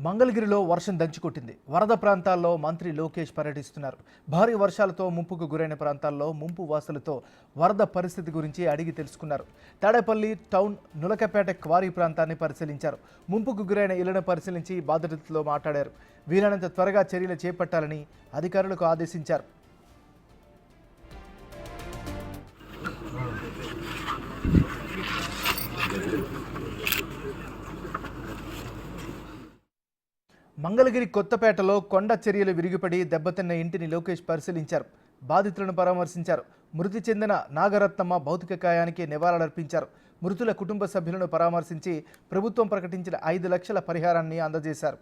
మంగళగిరిలో వర్షం దంచుకొట్టింది. వరద ప్రాంతాల్లో మంత్రి లోకేష్ పర్యటిస్తున్నారు. భారీ వర్షాలతో ముంపుకు గురైన ప్రాంతాల్లో ముంపు వాసులతో వరద పరిస్థితి గురించి అడిగి తెలుసుకున్నారు. తాడేపల్లి టౌన్ నులకపేట క్వారీ ప్రాంతాన్ని పరిశీలించారు. ముంపుకు గురైన ఇళ్లను పరిశీలించి బాధితులతో మాట్లాడారు. వీలైనంత త్వరగా చర్యలు చేపట్టాలని అధికారులకు ఆదేశించారు. మంగళగిరి కొత్తపేటలో కొండ చర్యలు విరిగిపడి దెబ్బతిన్న ఇంటిని లోకేష్ పరిశీలించారు. బాధితులను పరామర్శించారు. మృతి చెందిన నాగరత్నమ్మ భౌతిక కాయానికి నివాళులర్పించారు. మృతుల కుటుంబ సభ్యులను పరామర్శించి ప్రభుత్వం ప్రకటించిన 5 లక్షల పరిహారాన్ని అందజేశారు.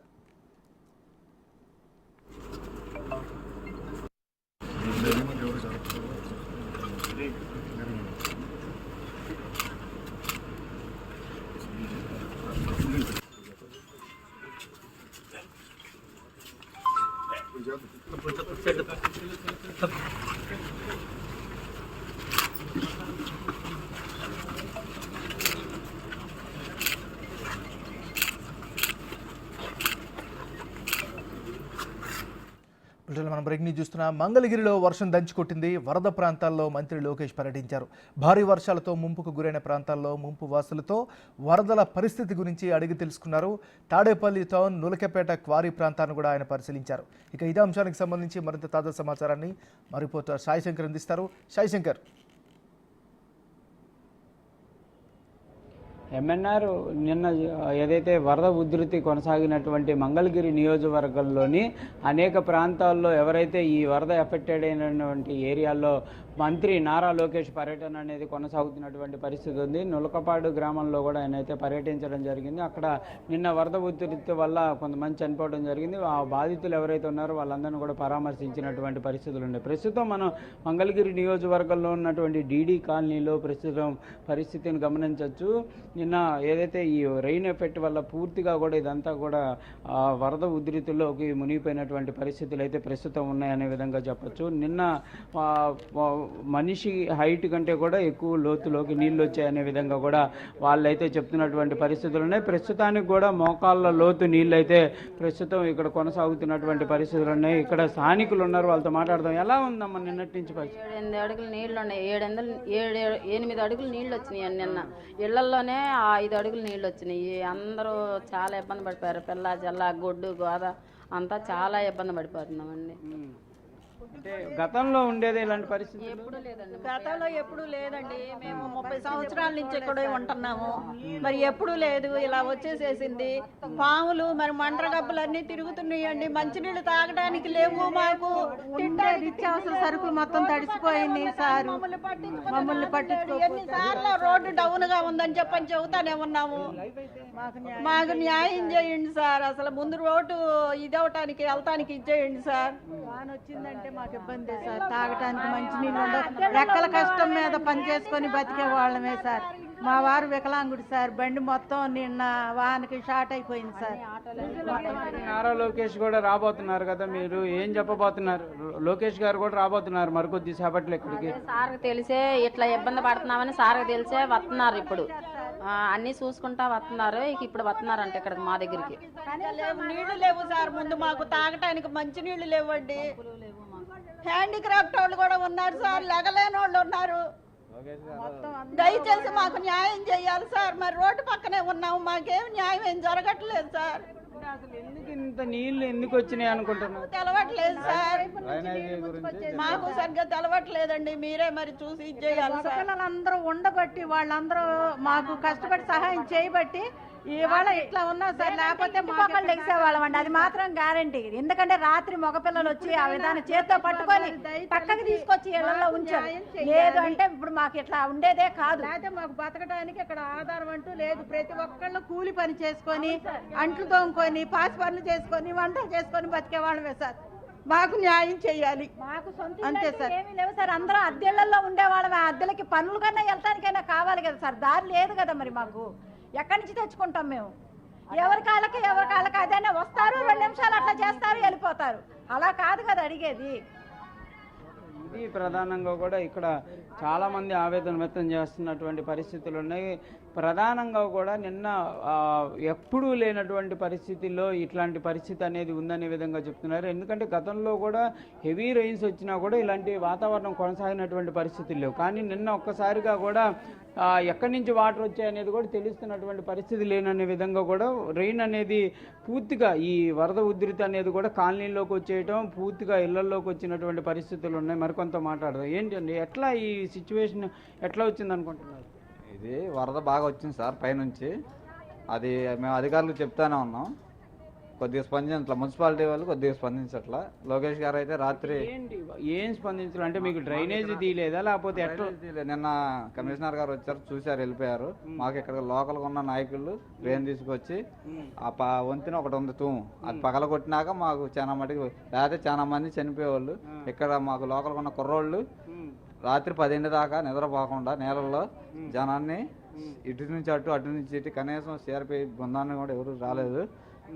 మనం బ్రేక్ న్యూస్ చూస్తున్నాం. మంగళగిరిలో వర్షం దంచుకొట్టింది. వరద ప్రాంతాల్లో మంత్రి లోకేష్ పర్యటించారు. భారీ వర్షాలతో ముంపుకు గురైన ప్రాంతాల్లో ముంపు వాసులతో వరదల పరిస్థితి గురించి అడిగి తెలుసుకున్నారు. తాడేపల్లి టౌన్ నులకపేట క్వారీ ప్రాంతాన్ని కూడా ఆయన పరిశీలించారు. ఇక ఇదే అంశానికి సంబంధించి మరింత తాజా సమాచారాన్ని మా రిపోర్టర్ సాయిశంకర్ అందిస్తారు. సాయిశంకర్, ఎంఎన్ఆర్ నిన్న ఏదైతే వరద ఉధృతి కొనసాగినటువంటి మంగళగిరి నియోజకవర్గంలోని అనేక ప్రాంతాల్లో ఎవరైతే ఈ వరద ఎఫెక్టెడ్ అయినటువంటి ఏరియాల్లో మంత్రి నారా లోకేష్ పర్యటన అనేది కొనసాగుతున్నటువంటి పరిస్థితి ఉంది. నులకపాడు గ్రామంలో కూడా ఆయన అయితే పర్యటించడం జరిగింది. అక్కడ నిన్న వరద ఉధృతి వల్ల కొంతమంది చనిపోవడం జరిగింది. ఆ బాధితులు ఎవరైతే ఉన్నారో వాళ్ళందరినీ కూడా పరామర్శించినటువంటి పరిస్థితులు ఉన్నాయి. ప్రస్తుతం మనం మంగళగిరి నియోజకవర్గంలో ఉన్నటువంటి డీడీ కాలనీలో ప్రస్తుతం పరిస్థితిని గమనించవచ్చు. నిన్న ఏదైతే ఈ రెయిన్ ఎఫెక్ట్ వల్ల పూర్తిగా కూడా ఇదంతా కూడా వరద ఉధృతిలోకి మునిగిపోయినటువంటి పరిస్థితులు అయితే ప్రస్తుతం ఉన్నాయనే విధంగా చెప్పచ్చు. నిన్న మనిషి హైట్ కంటే కూడా ఎక్కువ లోతులోకి నీళ్ళు వచ్చాయనే విధంగా కూడా వాళ్ళైతే చెప్తున్నటువంటి పరిస్థితులు ఉన్నాయి. ప్రస్తుతానికి కూడా మోకాళ్ళ లోతు నీళ్ళు అయితే ప్రస్తుతం ఇక్కడ కొనసాగుతున్నటువంటి పరిస్థితులు ఉన్నాయి. ఇక్కడ స్థానికులు ఉన్నారు, వాళ్ళతో మాట్లాడదాం. ఎలా ఉందమ్మా నిన్నటి నుంచి పరిస్థితి? 8 అడుగులు నీళ్లు ఉన్నాయి. 8 అడుగులు నీళ్ళు వచ్చినాయి. నిన్న ఇళ్లలోనే 5 అడుగులు నీళ్ళు వచ్చినాయి. అందరూ చాలా ఇబ్బంది పడిపోయారు. పిల్ల జల్ల గొడ్డు గోద అంతా చాలా ఇబ్బంది పడిపోతున్నామండి. అంటే గతంలో ఉండేది ఇలాంటి పరిస్థితి ఎప్పుడు లేదండి. గతంలో ఎప్పుడు లేదండి. మేము 30 సంవత్సరాల నుంచి ఇక్కడే ఉంటున్నాము. మరి ఎప్పుడు లేదు, ఇలా వచ్చేసేసింది. పాములు మరి మండ్రగబ్బులన్నీ తిరుగుతున్నాయండి. మంచినీళ్ళు తాగడానికి లేవు. మాకు నిత్యావసర సరుకులు మొత్తం తడిసిపోయింది సార్. మమ్మల్ని పట్టించుకో. ఎన్నిసార్లు రోడ్డు డౌన్ గా ఉందని చెప్పని చెబుతానే ఉన్నాము. మాకు న్యాయం చేయండి సార్. అసలు ముందు రోడ్డు ఇదవటానికి వెళ్తానికి ఇచ్చేయండి సార్. వాన వచ్చిందంటే మాకు ఇబ్బంది సార్. తాగటానికి మంచినీళ్ళు ఉండవు. రెక్కల కష్టం మీద పని చేసుకొని బతికే వాళ్ళమే సార్. మా వారు వికలాంగుడు సార్. బండి మొత్తం నిన్న వానకి షార్ట్ అయిపోయింది సార్. నారా లోకేష్ కూడా రాబోతున్నారు కదా, మీరు ఏం చెప్పబోతున్నారు? లోకేష్ గారు కూడా రాబోతున్నారు మరికొద్ది సేపట్లో ఇక్కడికి. సార్కి తెలిసే ఇట్లా ఇబ్బంది పడుతున్నామని సార్కి తెలిసే వస్తున్నారు. ఇప్పుడు అన్ని చూసుకుంటా వస్తున్నారు. ఇప్పుడు వస్తున్నారంట ఇక్కడికి మా దగ్గరికి. నీళ్లు లేవు సార్. ముందు మాకు తాగటానికి మంచి నీళ్లు లేవండి. హ్యాండిక్రాఫ్ట్ వాళ్ళు కూడా ఉన్నారు సార్. లెగలేని వాళ్ళు ఉన్నారు. దయచేసి మాకు న్యాయం చేయాలి సార్. మరి రోడ్డు పక్కనే ఉన్నాము, మాకేం న్యాయం ఏం జరగట్లేదు సార్. అసలు ఎందుకు ఇంత నీళ్లు ఎందుకు వచ్చినాయి అనుకుంటున్నారు? తెలవట్లేదు సార్. మాకు సరిగ్గా తెలవట్లేదండి. మీరే మరి చూసి ఇచ్చేయాలి సార్. పిల్లలందరూ ఉండబట్టి వాళ్ళందరూ మాకు కష్టపడి సహాయం చేయబట్టి ఇవాళ ఇట్లా ఉన్నా సార్. లేకపోతే మొక్కలు లెగిసేవాళ్ళం అండి. అది మాత్రం గ్యారంటీ. ఎందుకంటే రాత్రి మగపిల్లలు వచ్చి ఆ విధానం చేత్తో పట్టుకొని పక్కకి తీసుకొచ్చి ఇళ్లలో ఉంచారు. లేదు అంటే ఇప్పుడు మాకు ఇట్లా ఉండేదే కాదు. అయితే మాకు బతకడానికి ఇక్కడ ఆధారం అంటూ లేదు. ప్రతి ఒక్కళ్ళు కూలి పని చేసుకొని, అంట్లు తోముకొని, పాసి పనులు చేసుకొని, వంటలు చేసుకొని బతికేవాళ్ళమే సార్. మాకు న్యాయం చేయాలి. మాకు అంతే సార్. ఏమీ లేవు సార్. అందరూ అద్దెళ్లలో ఉండేవాళ్ళమే. ఆ అద్దెలకి పనులు కన్నా వెళ్తానికైనా కావాలి కదా సార్. దారి లేదు కదా. మరి మాకు ఎక్కడి నుంచి తెచ్చుకుంటాం మేము? ఎవరి కాళ్ళకి అదేనా వస్తారు, 2 నిమిషాలు అట్లా చేస్తారు, వెళ్ళిపోతారు. అలా కాదు కదా అడిగేది. ఇది ప్రధానంగా కూడా ఇక్కడ చాలామంది ఆవేదన వ్యక్తం చేస్తున్నటువంటి పరిస్థితులు ఉన్నాయి. ప్రధానంగా కూడా నిన్న ఎప్పుడూ లేనటువంటి పరిస్థితుల్లో ఇట్లాంటి పరిస్థితి అనేది ఉందనే విధంగా చెప్తున్నారు. ఎందుకంటే గతంలో కూడా హెవీ రెయిన్స్ వచ్చినా కూడా ఇలాంటి వాతావరణం కొనసాగినటువంటి పరిస్థితులు లేవు. కానీ నిన్న ఒక్కసారిగా కూడా ఎక్కడి నుంచి వాటర్ వచ్చాయనేది కూడా తెలుస్తున్నటువంటి పరిస్థితి లేననే విధంగా కూడా రెయిన్ అనేది పూర్తిగా ఈ వరద ఉధృతి అనేది కూడా కాలనీలోకి వచ్చేయటం, పూర్తిగా ఇళ్లలోకి వచ్చినటువంటి పరిస్థితులు ఉన్నాయి. మరికొంత మాట్లాడదాం. ఏంటండి ఎట్లా ఈ సిచ్యువేషన్ ఎట్లా వచ్చింది అనుకుంటున్నారు? ఇది వరద బాగా వచ్చింది సార్ పైనుంచి. అది మేము అధికారులకు చెప్తానే ఉన్నాం, కొద్దిగా స్పందించట్లా. మున్సిపాలిటీ వాళ్ళు కొద్దిగా స్పందించట్లా. లోకేష్ గారు అయితే రాత్రి ఏం స్పందించారు అంటే మీకు డ్రైనేజ్ తీయలేదా లేకపోతే ఎట్లా? నిన్న కమిషనర్ గారు వచ్చారు, చూశారు, వెళ్ళిపోయారు. మాకు ఇక్కడ లోకల్గా ఉన్న నాయకులు ట్రైన్ తీసుకొచ్చి ఆ వంతెన ఒకటి ఉంది తూము, అది పగల కొట్టినాక మాకు చాలా మటుకు, లేకపోతే చాలా మంది చనిపోయేవాళ్ళు. ఇక్కడ మాకు లోకల్గా ఉన్న కుర్రోళ్ళు రాత్రి 10 దాకా నిద్రపోకుండా నీళ్ళల్లో జనాన్ని ఇటు నుంచి అటు నుంచి ఇటు, కనీసం సిఆర్పి బృందాన్ని కూడా ఎవరు రాలేదు.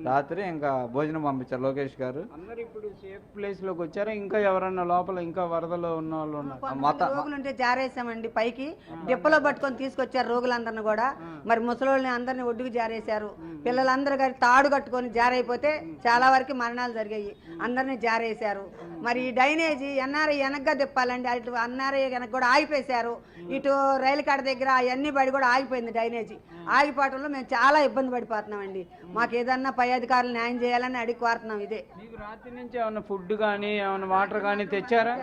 రాత్రి ఇంకా భోజనం పంపించారు లోకేష్ గారు. అందరు ఇప్పుడు సేఫ్ ప్లేస్ లోకి వచ్చారా? ఇంకా ఎవరన్నా లోపల ఇంకా వరదలో ఉన్న వాళ్ళు ఉన్నారు? మొత్తం రోగులుంటే జారేసామండి పైకి, డిప్పలో పట్టుకొని తీసుకొచ్చారు రోగులందరిని కూడా. మరి ముసలోళ్ళని అందరిని ఒడ్డుకు జారేశారు. పిల్లలందరూ గారి తాడు కట్టుకొని జారైపోతే చాలా వరకు మరణాలు జరిగాయి. అందరినీ జారేశారు. మరి ఈ డ్రైనేజీ ఎన్ఆర్ఐ వెనక్గా తిప్పాలండి, అటు ఎన్ఆర్ఐ వెనక కూడా ఆగిపోయారు. ఇటు రైలు కాడ దగ్గర అవన్నీ బడి కూడా ఆగిపోయింది. డ్రైనేజీ ఆగిపోవడంలో మేము చాలా ఇబ్బంది పడిపోతున్నామండి. మాకు ఏదన్నా పై అధికారులు న్యాయం చేయాలని అడిగి కోరుతున్నాం. ఇదే మీకు రాత్రి నుంచి ఏమైనా ఫుడ్ కానీ ఏమైనా వాటర్ కానీ తెచ్చారా?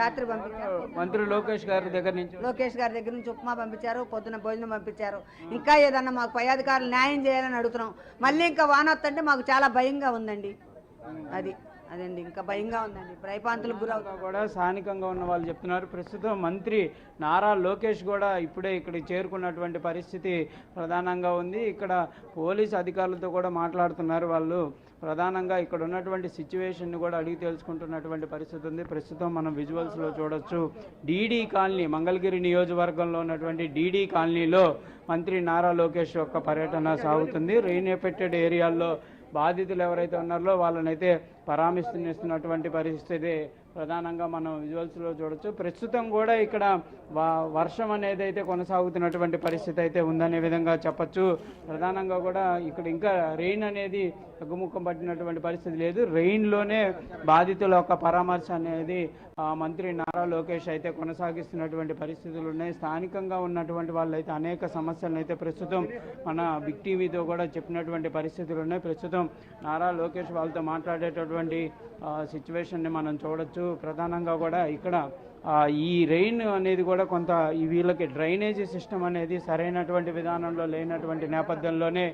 రాత్రి పంపించారు మంత్రి లోకేష్ గారి దగ్గర నుంచి. లోకేష్ గారి దగ్గర నుంచి ఉప్మా పంపించారు, పొద్దున భోజనం పంపించారు. ఇంకా ఏదన్నా మాకు పై అధికారులు న్యాయం చేయాలని అడుగుతున్నాం. మళ్ళీ ఇంకా వాన వస్తుంటే మాకు చాలా భయంగా ఉందండి. అదండి ఇంకా భయంగా ఉందండి. భయపాంతులకు గురవుతాం కూడా స్థానికంగా ఉన్న వాళ్ళు చెప్తున్నారు. ప్రస్తుతం మంత్రి నారా లోకేష్ కూడా ఇప్పుడే ఇక్కడికి చేరుకున్నటువంటి పరిస్థితి ప్రధానంగా ఉంది. ఇక్కడ పోలీస్ అధికారులతో కూడా మాట్లాడుతున్నారు. వాళ్ళు ప్రధానంగా ఇక్కడ ఉన్నటువంటి సిచ్యువేషన్ని కూడా అడిగి తెలుసుకుంటున్నటువంటి పరిస్థితి ఉంది. ప్రస్తుతం మనం విజువల్స్లో చూడొచ్చు. డీడీ కాలనీ, మంగళగిరి నియోజకవర్గంలో ఉన్నటువంటి డీడీ కాలనీలో మంత్రి నారా లోకేష్ యొక్క పర్యటన సాగుతుంది. రెయిన్ ఎఫెక్టెడ్ ఏరియాల్లో బాధితులు ఎవరైతే ఉన్నారో వాళ్ళనైతే పరామర్శిస్తున్నటువంటి పరిస్థితి ప్రధానంగా మనం విజువల్స్లో చూడొచ్చు. ప్రస్తుతం కూడా ఇక్కడ వర్షం అనేది అయితే కొనసాగుతున్నటువంటి పరిస్థితి అయితే ఉందనే విధంగా చెప్పచ్చు. ప్రధానంగా కూడా ఇక్కడ ఇంకా రెయిన్ అనేది తగ్గుముఖం పట్టినటువంటి పరిస్థితి లేదు. రెయిన్లోనే బాధితుల యొక్క పరామర్శ అనేది మంత్రి నారా లోకేష్ అయితే కొనసాగిస్తున్నటువంటి పరిస్థితులు ఉన్నాయి. స్థానికంగా ఉన్నటువంటి వాళ్ళు అయితే అనేక సమస్యలను అయితే ప్రస్తుతం మన బిగ్ టీవీతో కూడా చెప్పినటువంటి పరిస్థితులు ఉన్నాయి. ప్రస్తుతం నారా లోకేష్ వాళ్ళతో మాట్లాడేటటువంటి సిచ్యువేషన్ని మనం చూడొచ్చు. ప్రధానంగా కూడా ఇక్కడ ఈ రెయిన్ అనేది కూడా కొంత వీళ్ళకి డ్రైనేజీ సిస్టమ్ అనేది సరైనటువంటి విధానంలో లేనటువంటి నేపథ్యంలోనే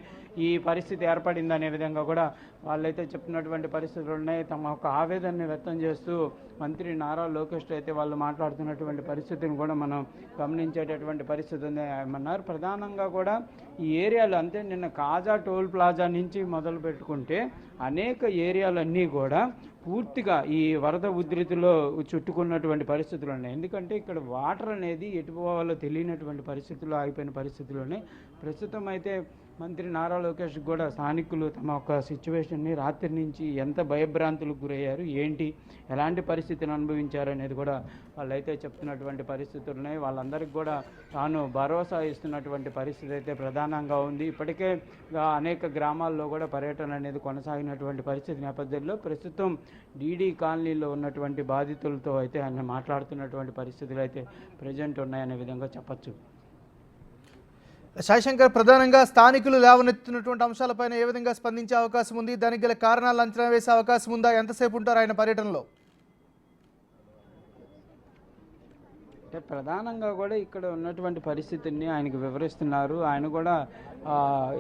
ఈ పరిస్థితి ఏర్పడిందనే విధంగా కూడా వాళ్ళైతే చెప్తున్నటువంటి పరిస్థితులు ఉన్నాయి. తమ యొక్క ఆవేదనని వ్యక్తం చేస్తూ మంత్రి నారా లోకేష్ అయితే వాళ్ళు మాట్లాడుతున్నటువంటి పరిస్థితిని కూడా మనం గమనించేటటువంటి పరిస్థితి ఉంది ఏమన్నారు. ప్రధానంగా కూడా ఈ ఏరియాలు అంటే నిన్న కాజా టోల్ ప్లాజా నుంచి మొదలు పెట్టుకుంటే అనేక ఏరియాలన్నీ కూడా పూర్తిగా ఈ వరద ఉధృతిలో చుట్టుకున్నటువంటి పరిస్థితులు ఉన్నాయి. ఎందుకంటే ఇక్కడ వాటర్ అనేది ఎటు పోవాలో తెలియనటువంటి పరిస్థితుల్లో ఆగిపోయిన పరిస్థితుల్లోనే ప్రస్తుతం అయితే మంత్రి నారా లోకేష్ కూడా స్థానికులు తమ యొక్క సిచ్యువేషన్ని రాత్రి నుంచి ఎంత భయభ్రాంతులకు గురయ్యారు, ఏంటి, ఎలాంటి పరిస్థితిని అనుభవించారు అనేది కూడా వాళ్ళైతే చెప్తున్నటువంటి పరిస్థితులు ఉన్నాయి. వాళ్ళందరికీ కూడా తాను భరోసా ఇస్తున్నటువంటి పరిస్థితి అయితే ప్రధానంగా ఉంది. ఇప్పటికే అనేక గ్రామాల్లో కూడా పర్యటన అనేది కొనసాగినటువంటి పరిస్థితి నేపథ్యంలో ప్రస్తుతం డీడీ కాలనీలో ఉన్నటువంటి బాధితులతో అయితే ఆయన మాట్లాడుతున్నటువంటి పరిస్థితులు అయితే ప్రజెంట్ ఉన్నాయనే విధంగా చెప్పచ్చు. సాయిశంకర్, ప్రధానంగా స్థానికులు లేవనెత్తున్నటువంటి అంశాలపైన ఏ విధంగా స్పందించే అవకాశం ఉంది? దానికి గల కారణాలు అంచనా వేసే అవకాశం ఉందా? ఎంతసేపు ఉంటారు ఆయన పర్యటనలో? అంటే ప్రధానంగా కూడా ఇక్కడ ఉన్నటువంటి పరిస్థితిని ఆయనకు వివరిస్తున్నారు. ఆయన కూడా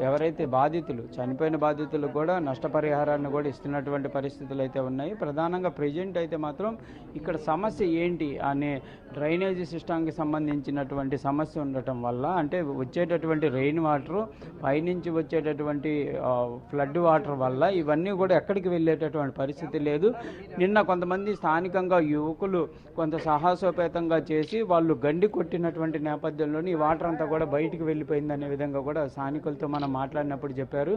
ఎవరైతే బాధితులు చనిపోయిన బాధితులకు కూడా నష్టపరిహారాన్ని కూడా ఇస్తున్నటువంటి పరిస్థితులు అయితే ఉన్నాయి. ప్రధానంగా ప్రజెంట్ అయితే మాత్రం ఇక్కడ సమస్య ఏంటి అనే డ్రైనేజీ సిస్టమ్కి సంబంధించినటువంటి సమస్య ఉండటం వల్ల, అంటే వచ్చేటటువంటి రెయిన్ వాటర్ పైనుంచి వచ్చేటటువంటి ఫ్లడ్ వాటర్ వల్ల ఇవన్నీ కూడా ఎక్కడికి వెళ్ళేటటువంటి పరిస్థితి లేదు. నిన్న కొంతమంది స్థానికంగా యువకులు కొంత సాహసోపేతంగా చేసి వాళ్ళు గండి కొట్టినటువంటి నేపథ్యంలోని ఈ వాటర్ అంతా కూడా బయటికి వెళ్ళిపోయిందనే విధంగా కూడా స్థానికులతో మనం మాట్లాడినప్పుడు చెప్పారు.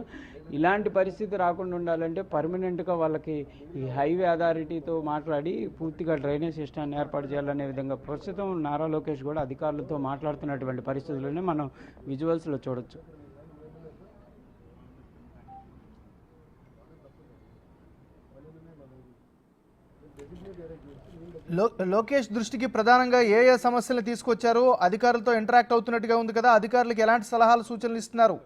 ఇలాంటి పరిస్థితి రాకుండా ఉండాలంటే పర్మనెంట్గా వాళ్ళకి ఈ హైవే అథారిటీతో మాట్లాడి పూర్తిగా డ్రైనేజ్ సిస్టాన్ని ఏర్పాటు చేయాలనే విధంగా ప్రస్తుతం నారా లోకేష్ కూడా అధికారులతో మాట్లాడుతున్నటువంటి పరిస్థితుల్లోనే మనం విజువల్స్లో చూడొచ్చు. లోకేష్ దృష్టికి ప్రధానంగా ఏ ఏ సమస్యలు తీసుకొచ్చారు? అధికారులతో ఇంటరాక్ట్ అవుతున్నట్టుగా ఉంది కదా, అధికారులకు ఎలాంటి సలహాలు సూచనలు ఇస్తున్నారు?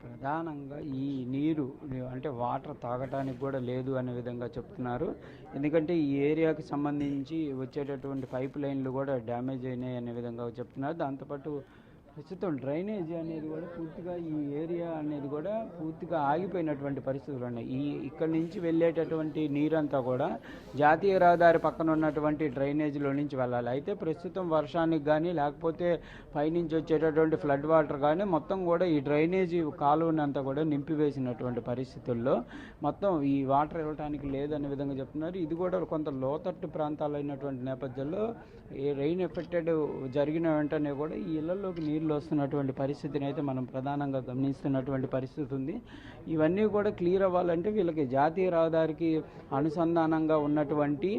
ప్రధానంగా ఈ నీరు అంటే వాటర్ తాగటానికి కూడా లేదు అనే విధంగా చెప్తున్నారు. ఎందుకంటే ఈ ఏరియాకి సంబంధించి వచ్చేటటువంటి పైప్ లైన్లు కూడా డ్యామేజ్ అయినాయి అనే విధంగా చెప్తున్నారు. దాంతోపాటు ప్రస్తుతం డ్రైనేజ్ అనేది కూడా పూర్తిగా ఈ ఏరియా అనేది కూడా పూర్తిగా ఆగిపోయినటువంటి పరిస్థితులు ఉన్నాయి. ఇక్కడి నుంచి వెళ్ళేటటువంటి నీరంతా కూడా జాతీయ రహదారి పక్కన ఉన్నటువంటి డ్రైనేజ్లో నుంచి వెళ్ళాలి. అయితే ప్రస్తుతం వర్షానికి కానీ లేకపోతే పైనుంచి వచ్చేటటువంటి ఫ్లడ్ వాటర్ కానీ మొత్తం కూడా ఈ డ్రైనేజీ కాలువనంతా కూడా నింపివేసినటువంటి పరిస్థితుల్లో మొత్తం ఈ వాటర్ ఇవ్వడానికి లేదనే విధంగా చెప్తున్నారు. ఇది కూడా కొంత లోతట్టు ప్రాంతాలైనటువంటి నేపథ్యంలో ఈ రెయిన్ ఎఫెక్టెడ్ జరిగిన వెంటనే కూడా ఈ ఇళ్లలోకి నీళ్ళు వస్తున్నటువంటి పరిస్థితిని అయితే మనం ప్రధానంగా గమనిస్తున్నటువంటి పరిస్థితి ఉంది. ఇవన్నీ కూడా క్లియర్ అవ్వాలంటే వీళ్ళకి జాతీయ రహదారికి అనుసంధానంగా ఉన్నటువంటి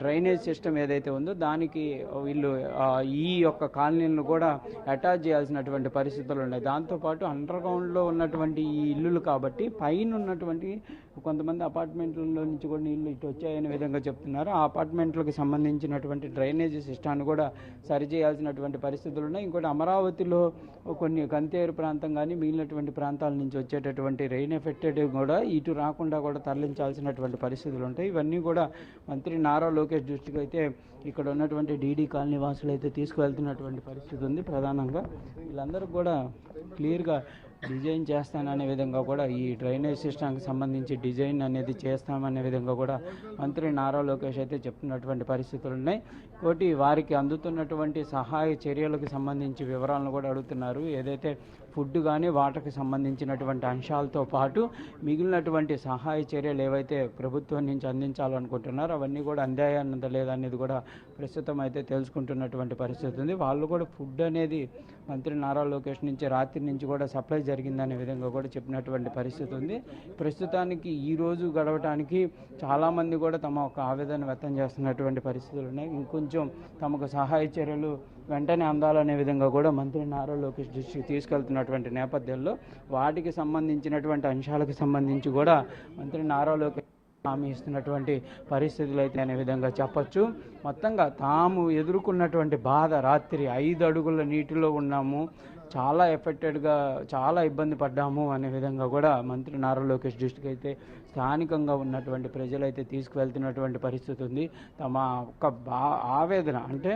డ్రైనేజ్ సిస్టమ్ ఏదైతే ఉందో దానికి వీళ్ళు ఈ యొక్క కాలనీలను కూడా అటాచ్ చేయాల్సినటువంటి పరిస్థితులు ఉన్నాయి. దాంతోపాటు అండర్ గ్రౌండ్లో ఉన్నటువంటి ఈ ఇల్లులు కాబట్టి పైన ఉన్నటువంటి కొంతమంది అపార్ట్మెంట్లలో నుంచి కూడా నీళ్ళు ఇటు వచ్చాయనే విధంగా చెప్తున్నారు. ఆ అపార్ట్మెంట్లకు సంబంధించినటువంటి డ్రైనేజీ సిస్టాన్ని కూడా సరిచేయాల్సినటువంటి పరిస్థితులు ఉన్నాయి. ఇంకోటి అమరావతిలో కొన్ని కంతేరు ప్రాంతం కానీ మిగిలినటువంటి ప్రాంతాల నుంచి వచ్చేటటువంటి రెయిన్ ఎఫెక్టెడ్ కూడా ఇటు రాకుండా కూడా తరలించాల్సినటువంటి పరిస్థితులు ఉంటాయి. ఇవన్నీ కూడా మంత్రి నారా లోకేష్ దృష్టికి అయితే ఇక్కడ ఉన్నటువంటి డీడీ కాలనీ వాసులు అయితే తీసుకువెళ్తున్నటువంటి పరిస్థితి ఉంది. ప్రధానంగా వీళ్ళందరూ కూడా క్లియర్గా డిజైన్ చేస్తాననే విధంగా కూడా ఈ డ్రైనేజ్ సిస్టమ్కి సంబంధించి డిజైన్ అనేది చేస్తామనే విధంగా కూడా మంత్రి నారా లోకేష్ అయితే చెప్తున్నటువంటి పరిస్థితులు ఉన్నాయి. ఇంకోటి వారికి అందుతున్నటువంటి సహాయ చర్యలకు సంబంధించి వివరాలను కూడా అడుగుతున్నారు. ఏదైతే ఫుడ్ కానీ వాటర్కి సంబంధించినటువంటి అంశాలతో పాటు మిగిలినటువంటి సహాయ చర్యలు ఏవైతే ప్రభుత్వం నుంచి అందించాలనుకుంటున్నారో అవన్నీ కూడా అందాయన్నది లేదనేది కూడా ప్రస్తుతం అయితే తెలుసుకుంటున్నటువంటి పరిస్థితి ఉంది. వాళ్ళు కూడా ఫుడ్ అనేది మంత్రి నారా లోకేష్ నుంచి రాత్రి నుంచి కూడా సప్లై జరిగిందనే విధంగా కూడా చెప్పినటువంటి పరిస్థితి ఉంది. ప్రస్తుతానికి ఈ రోజు గడవటానికి చాలామంది కూడా తమ ఒక ఆవేదన వ్యక్తం చేస్తున్నటువంటి పరిస్థితులు ఉన్నాయి. ఇంకొంచెం తమకు సహాయ చర్యలు వెంటనే అందాలనే విధంగా కూడా మంత్రి నారా లోకేష్ దృష్టికి తీసుకెళ్తున్నటువంటి నేపథ్యంలో వాటికి సంబంధించినటువంటి అంశాలకు సంబంధించి కూడా మంత్రి నారా లోకేష్ హామీ ఇస్తున్నటువంటి పరిస్థితులు అయితే అనే విధంగా చెప్పచ్చు. మొత్తంగా తాము ఎదుర్కొన్నటువంటి బాధ, రాత్రి 5 అడుగుల నీటిలో ఉన్నాము, చాలా ఎఫెక్టెడ్గా చాలా ఇబ్బంది పడ్డాము అనే విధంగా కూడా మంత్రి నారా లోకేష్ దృష్టికి అయితే స్థానికంగా ఉన్నటువంటి ప్రజలైతే తీసుకువెళ్తున్నటువంటి పరిస్థితి ఉంది. తమ ఒక ఆవేదన అంటే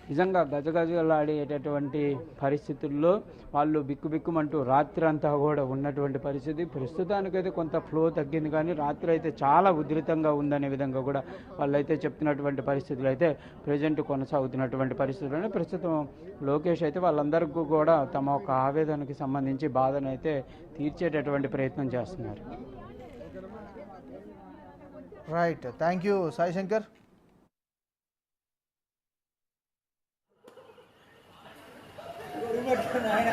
నిజంగా గజగజలాడేటటువంటి పరిస్థితుల్లో వాళ్ళు బిక్కుబిక్కుమంటూ రాత్రి అంతా కూడా ఉన్నటువంటి పరిస్థితి. ప్రస్తుతానికైతే కొంత ఫ్లో తగ్గింది, కానీ రాత్రి అయితే చాలా ఉధృతంగా ఉందనే విధంగా కూడా వాళ్ళైతే చెప్తున్నటువంటి పరిస్థితులు అయితే ప్రజెంట్ కొనసాగుతున్నటువంటి పరిస్థితుల్లోనే ప్రస్తుతం లోకేష్ అయితే వాళ్ళందరికీ కూడా తమ ఒక ఆవేదనకి సంబంధించి బాధను అయితే తీర్చేటటువంటి ప్రయత్నం చేస్తున్నారు. Right, thank you Sai Shankar. ఆయన